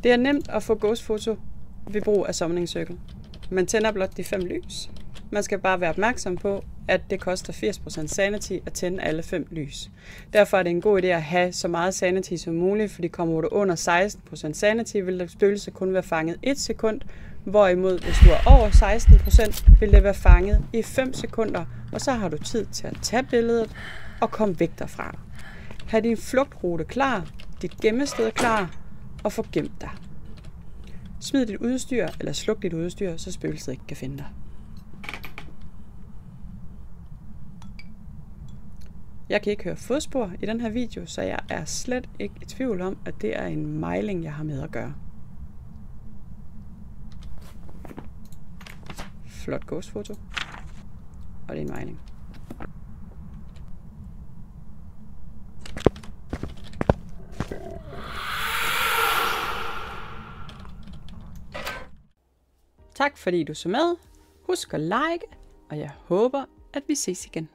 Det er nemt at få ghostfoto ved brug af Summoning Circle. Man tænder blot de 5 lys. Man skal bare være opmærksom på, at det koster 80% sanity at tænde alle 5 lys. Derfor er det en god idé at have så meget sanity som muligt, fordi kommer du under 16% sanity, vil det spøgelse kun være fanget 1 sekund, hvorimod hvis du er over 16%, vil det være fanget i 5 sekunder, og så har du tid til at tage billedet og komme væk derfra. Ha' din flugtrute klar, dit gemmested klar, og få gemt dig. Smid dit udstyr, eller sluk dit udstyr, så spøgelset ikke kan finde dig. Jeg kan ikke høre fodspor i den her video, så jeg er slet ikke i tvivl om, at det er en mejling, jeg har med at gøre. Flot ghostfoto. Og det er en mejling. Tak fordi du så med. Husk at like, og jeg håber, at vi ses igen.